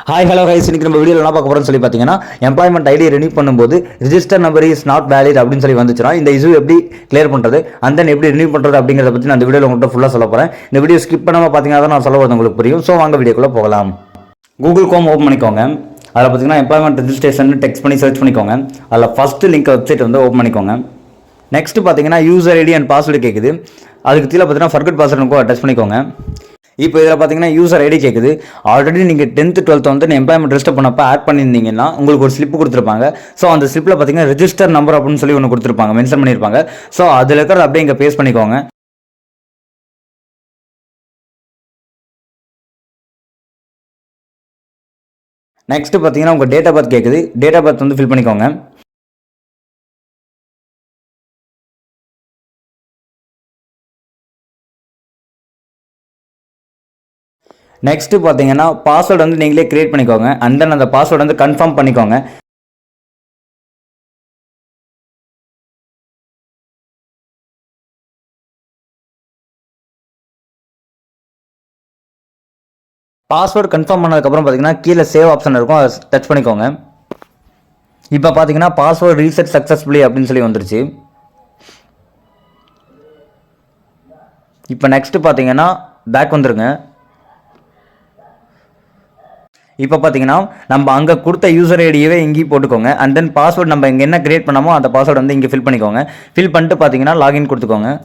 Hi hello guys, இன்னைக்கு நம்ம வீடியோவில் என்ன பார்க்க போகிறோம்னு சொல்லி பார்த்தீங்கன்னா, எம்ப்ளாய்மெண்ட் ஐடி ரெனியூ பண்ணும்போது register number is not valid அப்படின்னு சொல்லி வந்துச்சுன்னா இந்த இஷ்யூ எப்படி கிளியர் பண்ணுறது அண்ட் தென் எப்படி ரெனியூ பண்ணுறது அப்படிங்கிறத பற்றி நான் இந்த வீடியோவில் உங்கள்கிட்ட ஃபுல்லாக சொல்ல போகிறேன். இந்த வீடியோ ஸ்கிப் பண்ணாமல் பார்த்தீங்கன்னா தான் நான் சொல்ல வரது உங்களுக்கு புரியும். ஸோ வாங்க வீடியோக்குள்ளே போகலாம். கூகுள் கோம் ஓப்பன் பண்ணிக்கோங்க. அதில் பார்த்தீங்கன்னா எம்ப்ளாய்மெண்ட் ரெஜிஸ்ட்ரேஷன் டெக்ஸ்ட் பண்ணி சர்ச் பண்ணிக்கோங்க. அதில் ஃபஸ்ட்டு லிங்க் வெப்சைட் வந்து ஓப்பன் பண்ணிக்கோங்க. நெக்ஸ்ட் பார்த்தீங்கன்னா யூசர் ஐடி அண்ட் பாஸ்வேர்டு கேட்குது. அதுக்கு கீழே பார்த்தீங்கன்னா ஃபர்கட் பாஸ்வேர்டு டச் பண்ணிக்கோங்க. இப்போ இதில் பார்த்தீங்கன்னா யூசர் ஐடி கேட்குது. ஆல்ரெடி நீங்கள் 10th 12th வந்து எம்ப்ளாய்மெண்ட் ரெஜிஸ்டர் பண்ணப்போ ஆட் பண்ணியிருந்தீங்கன்னா உங்களுக்கு ஒரு ஸ்லிப் கொடுத்துருப்பாங்க. ஸோ அந்த ஸ்லிப்பில் பார்த்தீங்கன்னா ரெஜிஸ்டர் நம்பர் அப்படின்னு சொல்லி ஒன்று கொடுத்துருப்பாங்க, மென்ஷன் பண்ணியிருப்பாங்க. ஸோ அதில் இருக்கிறது அப்படியே இங்கே பேஸ்ட் பண்ணிக்கோங்க. நெக்ஸ்ட் பார்த்தீங்கன்னா உங்கள் டேட் ஆஃப் பர்த் கேட்குது. டேட் ஆஃப் பர்த் வந்து ஃபில் பண்ணிக்கோங்க. நெக்ஸ்ட் பார்த்தீங்கன்னா பாஸ்வேர்டு வந்து நீங்களே கிரியேட் பண்ணிக்கோங்க. அண்ட் தென் அந்த பாஸ்வேர்டு வந்து கன்ஃபார்ம் பண்ணிக்கோங்க. பாஸ்வேர்டு கன்ஃபார்ம் பண்ணதுக்கப்புறம் பார்த்தீங்கன்னா கீழே சேவ் ஆப்ஷன் இருக்கும், அதை டச் பண்ணிக்கோங்க. இப்போ பார்த்தீங்கன்னா பாஸ்வேர்டு ரீசெட் சக்ஸஸ்ஃபுல்லி அப்படின்னு சொல்லி வந்துருச்சு. இப்போ நெக்ஸ்ட் பார்த்தீங்கன்னா பேக் வந்துருங்க. இப்போ பார்த்தீங்கன்னா நம்ம அங்கே கொடுத்த யூசர் ஐடியவே இங்கேயும் போட்டுக்கோங்க. அண்ட் தென் பாஸ்வேர்டு நம்ம இங்கே என்ன கிரியேட் பண்ணாமோ அந்த பாஸ்வேர்டு வந்து இங்கே ஃபில் பண்ணிக்கோங்க. ஃபில் பண்ணிட்டு பார்த்தீங்கன்னா லாகின் கொடுத்துக்கோங்க.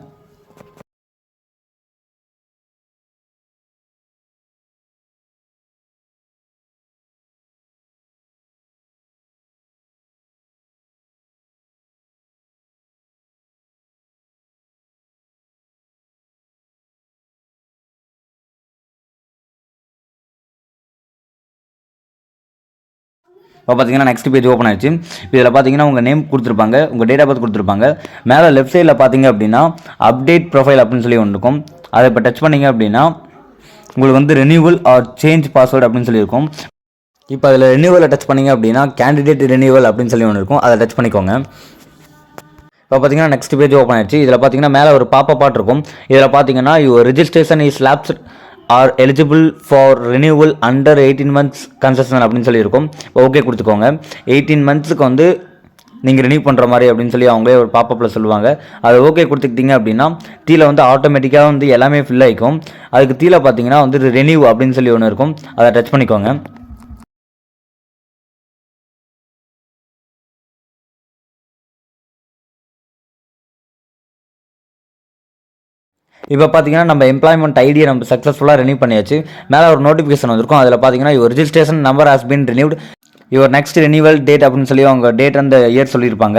இப்போ பார்த்தீங்கன்னா நெக்ஸ்ட் பேஜ் ஓப்பன் ஆயிடுச்சு. இதில் பார்த்தீங்கன்னா உங்கள் நேம் கொடுத்துருப்பாங்க, உங்கள் டேட் ஆஃப் பர்த் கொடுத்துருப்பாங்க. மேலே லெஃப்ட் சைடில் பார்த்தீங்க அப்படின்னா அப்டேட் ப்ரொஃபைல் அப்படின்னு சொல்லி ஒன்று இருக்கும். அதை இப்போ டச் பண்ணிங்க அப்படின்னா உங்களுக்கு வந்து ரெனியூவல் ஆர் சேஞ்ச் பாஸ்வேர்டு அப்படின்னு சொல்லியிருக்கும். இப்போ அதில் ரெனியூவலை டச் பண்ணிங்க அப்படின்னா கேண்டிடேட் ரெனியூவல் அப்படின்னு சொல்லி ஒன்று இருக்கும், அதை டச் பண்ணிக்கோங்க. இப்போ பார்த்தீங்கன்னா நெக்ஸ்ட் பேஜ் ஓப்பன் ஆயிடுச்சு. இதில் பார்த்தீங்கன்னா மேலே ஒரு பாப்பப் பாட் இருக்கும். இதில் பார்த்தீங்கன்னா your registration is lapsed are eligible for renewal under 18 months concession அப்படின்னு சொல்லியிருக்கும். ஓகே கொடுத்துக்கோங்க. 18 monthsக்கு வந்து நீங்கள் ரினியூ பண்ணுற மாதிரி அப்படின்னு சொல்லி அவங்களே ஒரு பாப்பப்பில் சொல்லுவாங்க. அது ஓகே கொடுத்துக்கிட்டீங்க அப்படின்னா கீழே வந்து ஆட்டோமேட்டிக்காக வந்து எல்லாமே ஃபில் ஆகிக்கும். அதுக்கு கீழே பார்த்தீங்கன்னா வந்து ரெனியூ அப்படின்னு சொல்லி ஒன்று இருக்கும், அதை டச் பண்ணிக்கோங்க. இப்போ பார்த்தீங்கன்னா நம்ம எம்ப்ளாய்மெண்ட் ஐடியை நம்ம சக்ஸஸ்ஃபுல்லாக ரெனியூ பண்ணியாச்சு. மேலே ஒரு நோட்டிஃபிகேஷன் வந்திருக்கும். அதில் பார்த்தீங்கன்னா your registration number has been renewed, your next renewal date அப்படின்னு சொல்லி அவங்க டேட் அந்த இயர் சொல்லியிருப்பாங்க.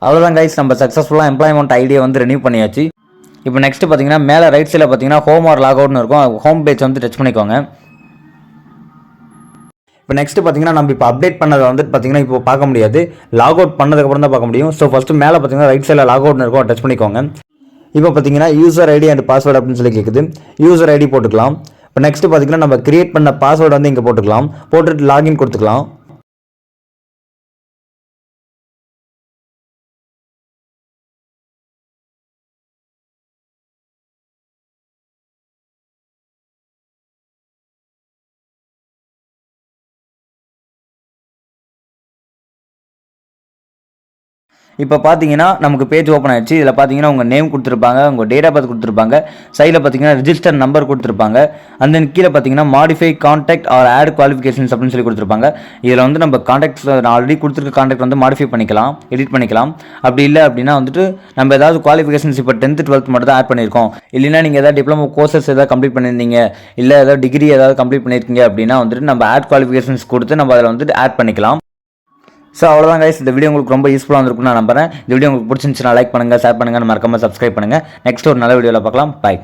அவ்வளோதான் கைஸ், நம்ம சக்ஸஸ்ஃபுல்லாக எம்ப்ளாய்மெண்ட் ஐடியை வந்து ரெனியூ பண்ணியாச்சு. இப்போ நெக்ஸ்ட் பார்த்தீங்கன்னா மேலே ரைட் சைடில் பார்த்தீங்கன்னா ஹோம் ஆர் லாக் அவுட்னு இருக்கும். ஹோம் பேஜ் வந்து டச் பண்ணிக்கோங்க. இப்போ நெக்ஸ்ட் பார்த்தீங்கன்னா நம்ம இப்போ அப்டேட் பண்ணதை வந்து பார்த்தீங்கன்னா இப்போ பார்க்க முடியாது, லாக் அவுட் பண்ணதுக்கப்புறம் தான் பார்க்க முடியும். ஸோ ஃபஸ்ட்டு மேலே பார்த்தீங்கன்னா ரைட் சைடில் லாக் அவுட்னு இருக்கும், டச் பண்ணிக்கோங்க. இப்போ பார்த்தீங்கன்னா யூசர் ஐடி அண்ட் பாஸ்வேர்டு அப்படின்னு சொல்லி கேட்குது. யூசர் ஐடி போட்டுக்கலாம். இப்போ நெக்ஸ்ட் பார்த்தீங்கன்னா நம்ம கிரியேட் பண்ண பாஸ்வேர்டு வந்து இங்கே போட்டுக்கலாம். போட்டுட்டு லாகின் கொடுத்துக்கலாம். இப்போ பார்த்தீங்கன்னா நமக்கு பேஜ் ஓப்பன் ஆயிடுச்சு. இதில் பார்த்தீங்கன்னா உங்கள் நேம் கொடுத்துருப்பாங்க, உங்கள் டேட் ஆஃப் பர்த் கொடுத்துருப்பாங்க, சைடில் பார்த்தீங்கன்னா ரிஜிஸ்டர் நம்பர் கொடுத்துருப்பாங்க. அண்ட் தென் கீழே பார்த்தீங்கன்னா modify contact or add qualifications அப்படின்னு சொல்லி கொடுத்துருப்பாங்க. இதில் வந்து நம்ம கான்டாக்ட்ஸ் ஆல்ரெடி கொடுத்துருக்க கான்டாக்ட் வந்து மாடிஃபை பண்ணிக்கலாம், எடிட் பண்ணிக்கலாம். அப்படி இல்லை அப்படின்னா வந்துட்டு நம்ம ஏதாவது குவாலிஃபிகேஷன்ஸ் இப்போ 10th 12th மட்டும் தான் ஆட் பண்ணியிருக்கோம், இல்லைன்னா நீங்கள் ஏதாவது டிப்ளமோ கோர்சஸ் ஏதாவது கம்ப்ளீட் பண்ணியிருந்தீங்க, இல்லை ஏதாவது டிகிரி ஏதாவது கம்ப்ளீட் பண்ணியிருக்கீங்க அப்படின்னா வந்துட்டு நம்ம ஆட் குவாலிஃபிகேஷன்ஸ் கொடுத்து நம்ம அதில் வந்துட்டு ஆட் பண்ணிக்கலாம். ஸோ அவ்வளோதான் கைஸ், இந்த வீடியோ உங்களுக்கு ரொம்ப யூஸ்ஃபுல்லாக இருந்திருக்கும்னு நான் நம்புறேன். இந்த வீடியோ உங்களுக்கு பிடிச்சிருந்துச்சுன்னா லைக் பண்ணுங்கள், ஷேர் பண்ணுங்கள், மறக்காம சப்ஸ்கிரைப் பண்ணுங்கள். நெக்ஸ்ட் ஒரு நல்ல வீடியோவில் பார்க்கலாம். பை.